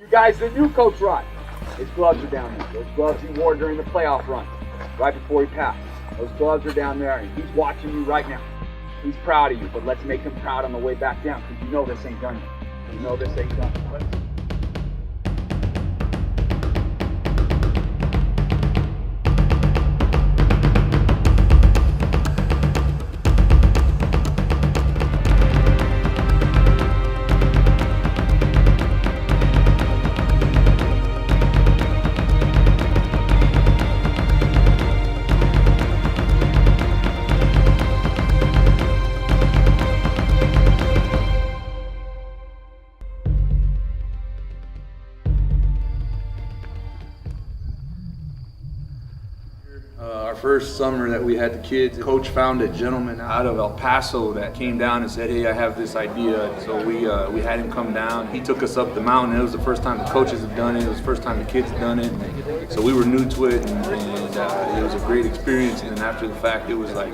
You guys that knew Coach Rod, his gloves are down there. Those gloves he wore during the playoff run, right before he passed. Those gloves are down there, and he's watching you right now. He's proud of you, but let's make him proud on the way back down, because you know this ain't done yet. You know this ain't done yet. Our first summer that we had the kids, Coach found a gentleman out of El Paso that came down and said, hey, I have this idea. So we had him come down. He took us up the mountain. It was the first time the coaches have done it. It was the first time the kids had done it. So we were new to it, and it was a great experience. And after the fact, it was like,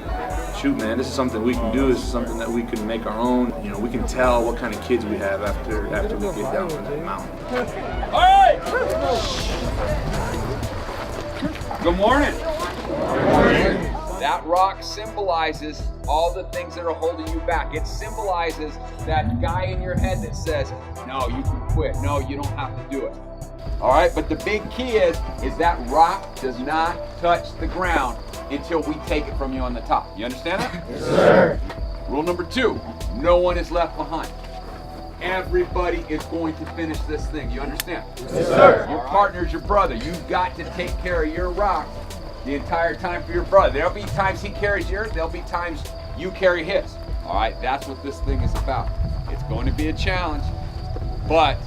shoot, man, this is something we can do. This is something that we can make our own. You know, we can tell what kind of kids we have after we get down from that mountain. All right! Good morning. That rock symbolizes all the things that are holding you back. It symbolizes that guy in your head that says, no, you can quit. No, you don't have to do it. All right, but the big key is that rock does not touch the ground until we take it from you on the top. You understand that? Yes, sir. Rule number 2, no one is left behind. Everybody is going to finish this thing. You understand? Yes, sir. Your partner's your brother. You've got to take care of your rock the entire time for your brother. There'll be times he carries yours. There'll be times you carry his. All right, that's what this thing is about. It's going to be a challenge, but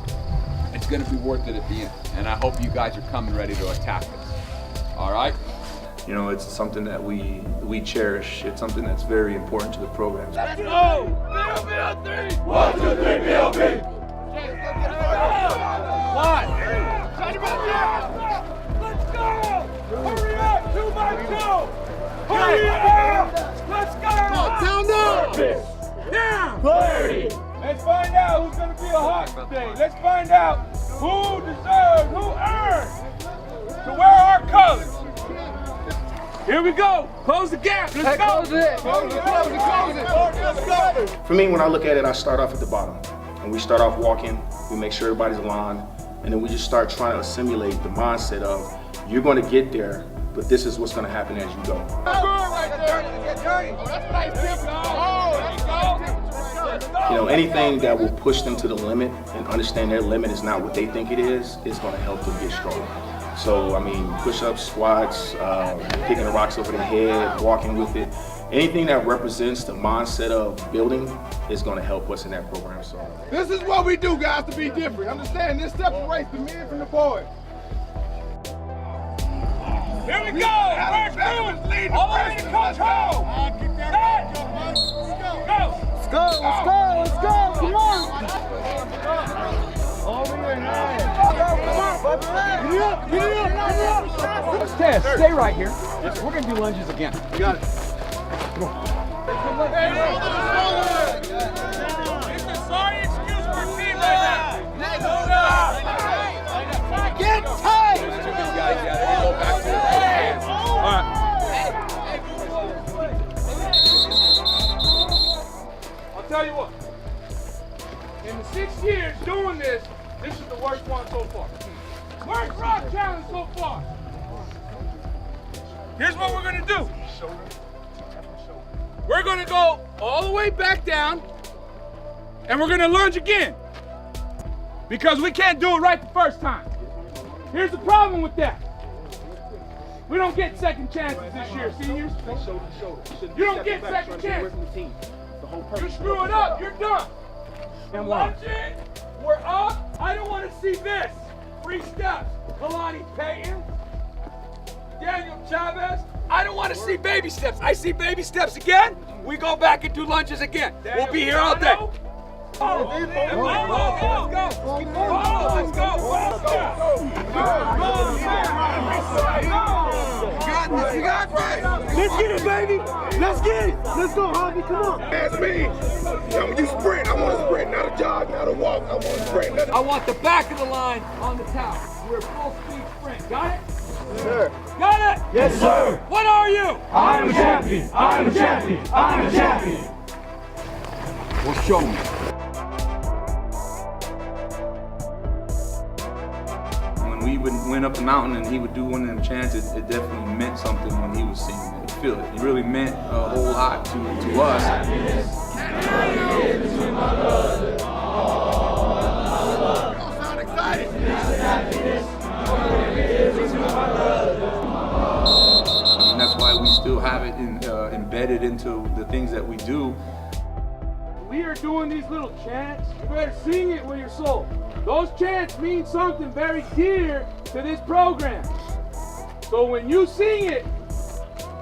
it's going to be worth it at the end. And I hope you guys are coming ready to attack this. All right? You know, it's something that we cherish. It's something that's very important to the program. Let's go! BLB! 1, 2, 3, BLB! Let's go! Hurry up! 2 by 2! Hurry up! Let's go! Down there! Down! Clarity! Let's find out who's going to be a hawk today. Let's find out who deserves, who earned to wear our colors. Here we go. Close the gap. Let's go. Close it. Close it. Let's go. For me, when I look at it, I start off at the bottom. And we start off walking. We make sure everybody's aligned. And then we just start trying to assimilate the mindset of, you're going to get there, but this is what's going to happen as you go. You know, anything that will push them to the limit and understand their limit is not what they think it is going to help them get stronger. So, I mean, push-ups, squats, picking the rocks over the head, walking with it. Anything that represents the mindset of building is going to help us in that program. So, this is what we do, guys, to be different. Understand, this separates the men from the boys. Here we go! First move! All the way to Coach Ho! Go! Let's go! Come on! Over your head! Tess, stay right here. We're going to do lunges again. You got it. Come on. It's a sorry excuse for team right now. Get tight! Go back to the hands. All right. I'll tell you what. In the 6 years doing this, this is the worst one so far. Worst rock challenge so far. Here's what we're gonna do. We're gonna go all the way back down, and we're gonna lunge again. Because we can't do it right the first time. Here's the problem with that. We don't get second chances this year, seniors. You don't get second chances. You screw it up, you're done. Lunging, we're up. I don't want to see this. 3 steps. Kalani Payton, Daniel Chavez. I don't want to see baby steps. I see baby steps again. We go back and do lunges again. We'll be here all day. Let's go. You got this. Let's get it, baby. baby. Let's get it. Let's go, Harvey. Come on. That's me. Now, when you sprint, I want to sprint, not a jog, not a walk. I want to sprint. I want the back of the line on the towel. We're full speed sprint. Got it? Yes, sir. Got it? Yes, sir. What are you? I'm a champion. I'm a champion. I'm a champion. Well, show me. When we went up the mountain and he would do one of them chants, it definitely meant something when he was singing it. You feel it. It really meant a whole lot to us. And that's why we still have it embedded into the things that we do. We are doing these little chants. You better sing it with your soul. Those chants mean something very dear to this program. So when you sing it,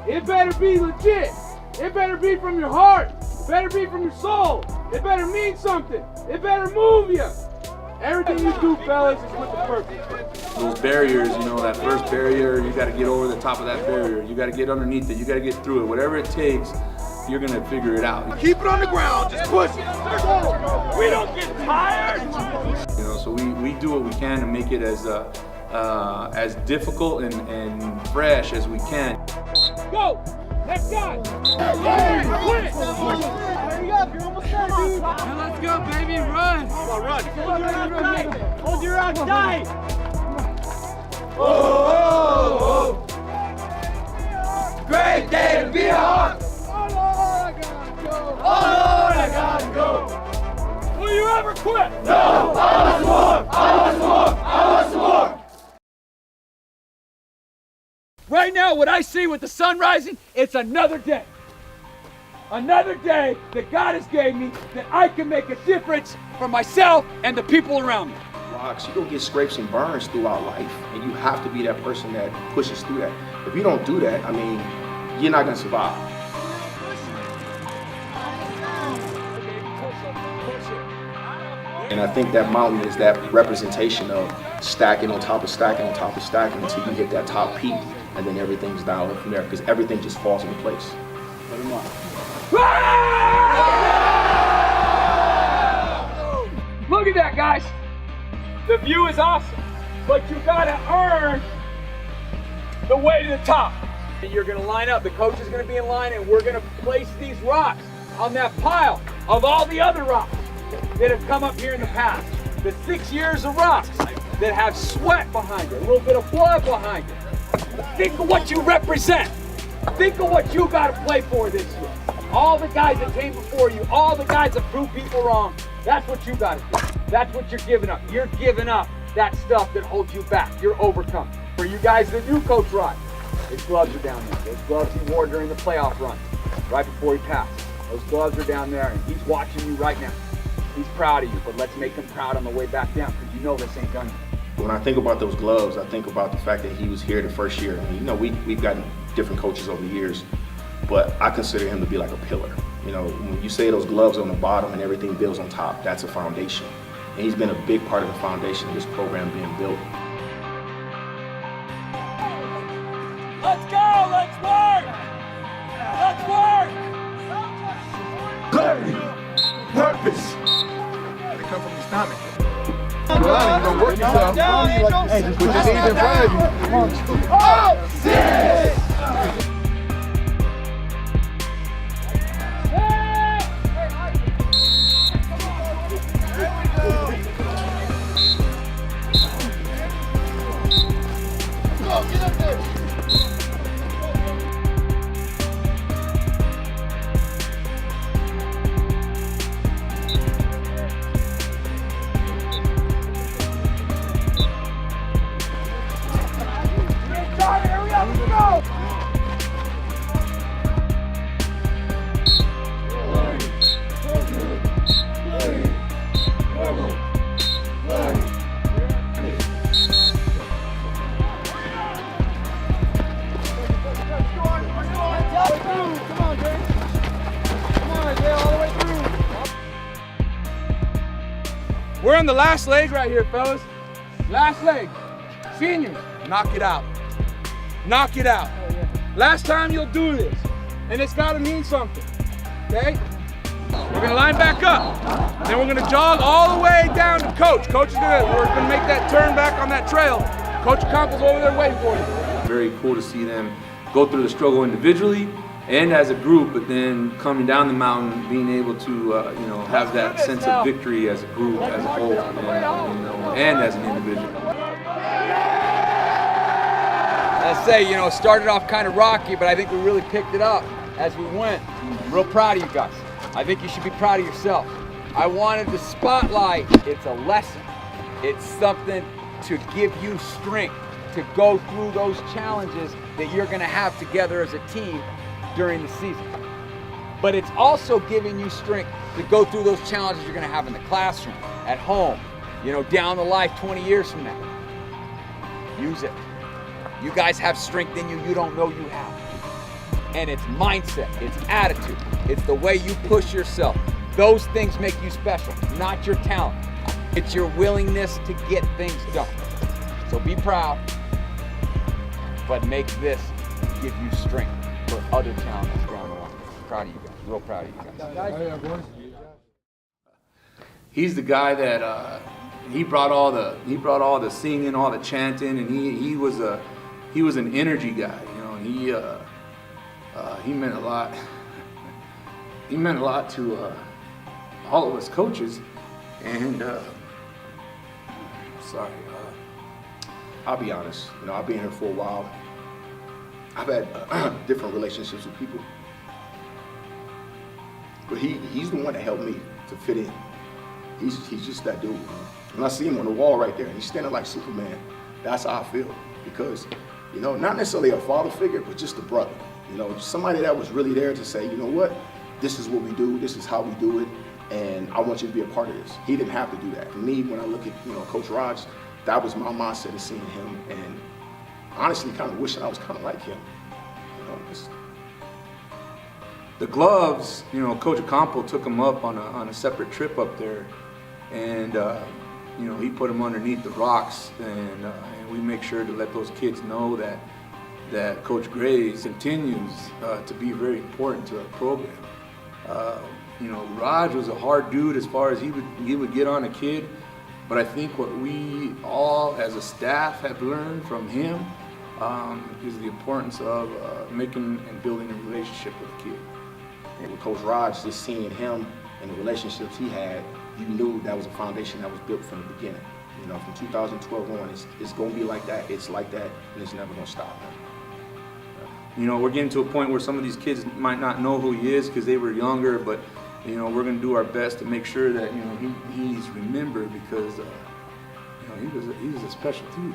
it better be legit. It better be from your heart. It better be from your soul. It better mean something. It better move you. Everything you do, fellas, is with the purpose. Those barriers, you know, that first barrier, you got to get over the top of that barrier. You got to get underneath it. You got to get through it. Whatever it takes, you're going to figure it out. Keep it on the ground. Just push it. We don't get tired. You know, so we do what we can to make it as difficult and fresh as we can. Go! Next guy! Quit! Hurry up, you're almost there, dude. Now let's go, baby, run! Come on, run. Hold your arms tight. Hold your arms tight. Oh, great day to be a Hawk. Oh, I gotta go. Will you ever quit? No, I want some more. I want some more. I want some more. Right now, what I see with the sun rising, it's another day. Another day that God has gave me that I can make a difference for myself and the people around me. Rocks, you're gonna get scrapes and burns throughout life, and you have to be that person that pushes through that. If you don't do that, I mean, you're not gonna survive. And I think that mountain is that representation of stacking on top of stacking on top of stacking until you hit that top peak, and then everything's down from there because everything just falls into place. Look at that, guys. The view is awesome, but you gotta earn the way to the top. And you're gonna line up, the coach is gonna be in line, and we're gonna place these rocks on that pile of all the other rocks that have come up here in the past. The 6 years of rocks that have sweat behind it, a little bit of blood behind it. Think of what you represent. Think of what you gotta play for this year. All the guys that came before you, all the guys that proved people wrong, that's what you gotta do. That's what you're giving up. You're giving up that stuff that holds you back. You're overcoming. For you guys that knew Coach Rod, his gloves are down there. Those gloves he wore during the playoff run, right before he passed. Those gloves are down there, and he's watching you right now. He's proud of you, but let's make him proud on the way back down, because you know this ain't done yet. When I think about those gloves, I think about the fact that he was here the first year. I mean, you know, we've gotten different coaches over the years, but I consider him to be like a pillar. You know, when you say those gloves on the bottom and everything builds on top, that's a foundation. And he's been a big part of the foundation of this program being built. Let's go, let's work! Let's work! Clarity, purpose. They come from your stomach. Well, you gonna work yourself. Hey, just put your knees in front of you. Oh, yes! We're on the last leg right here, fellas. Last leg. Seniors, knock it out. Knock it out. Last time you'll do this. and it's got to mean something, okay? We're gonna line back up, then we're gonna jog all the way down to Coach. We're gonna make that turn back on that trail. Coach Campos over there waiting for you. Very cool to see them go through the struggle individually and as a group, but then coming down the mountain, being able to have that sense of victory as a group, as a whole, and as an individual. Let's say, started off kind of rocky, but I think we really picked it up as we went. I'm real proud of you guys. I think you should be proud of yourself. I wanted to spotlight, it's a lesson. It's something to give you strength to go through those challenges that you're gonna have together as a team during the season. But it's also giving you strength to go through those challenges you're gonna have in the classroom, at home, down the life 20 years from now. Use it. You guys have strength in you don't know you have. And it's mindset, it's attitude, it's the way you push yourself. Those things make you special, not your talent. It's your willingness to get things done. So be proud, but make this give you strength for other challenges down the line. Proud of you guys, real proud of you guys. He's the guy that he brought all the singing, all the chanting, and he was an energy guy. He meant a lot. He meant a lot to all of us coaches, and I'll be honest. I've been here for a while. I've had different relationships with people, but he's the one that helped me to fit in. He's just that dude. When I see him on the wall right there, and he's standing like Superman, that's how I feel. Because, not necessarily a father figure, but just a brother. Somebody that was really there to say, you know what, this is what we do, this is how we do it, and I want you to be a part of this. He didn't have to do that. For me, when I look at, Coach Raj, that was my mindset of seeing him, and honestly kind of wishing I was kind of like him. The gloves, Coach Ocampo took them up on a separate trip up there, and he put them underneath the rocks, and we make sure to let those kids know that Coach Graves continues to be very important to our program. Raj was a hard dude as far as he would get on a kid, but I think what we all as a staff have learned from him is the importance of making and building a relationship with a kid. And with Coach Raj, just seeing him and the relationships he had, you knew that was a foundation that was built from the beginning. From 2012 on, it's going to be like that, it's like that, and it's never going to stop. We're getting to a point where some of these kids might not know who he is because they were younger, but we're going to do our best to make sure that he's remembered because he was a special dude.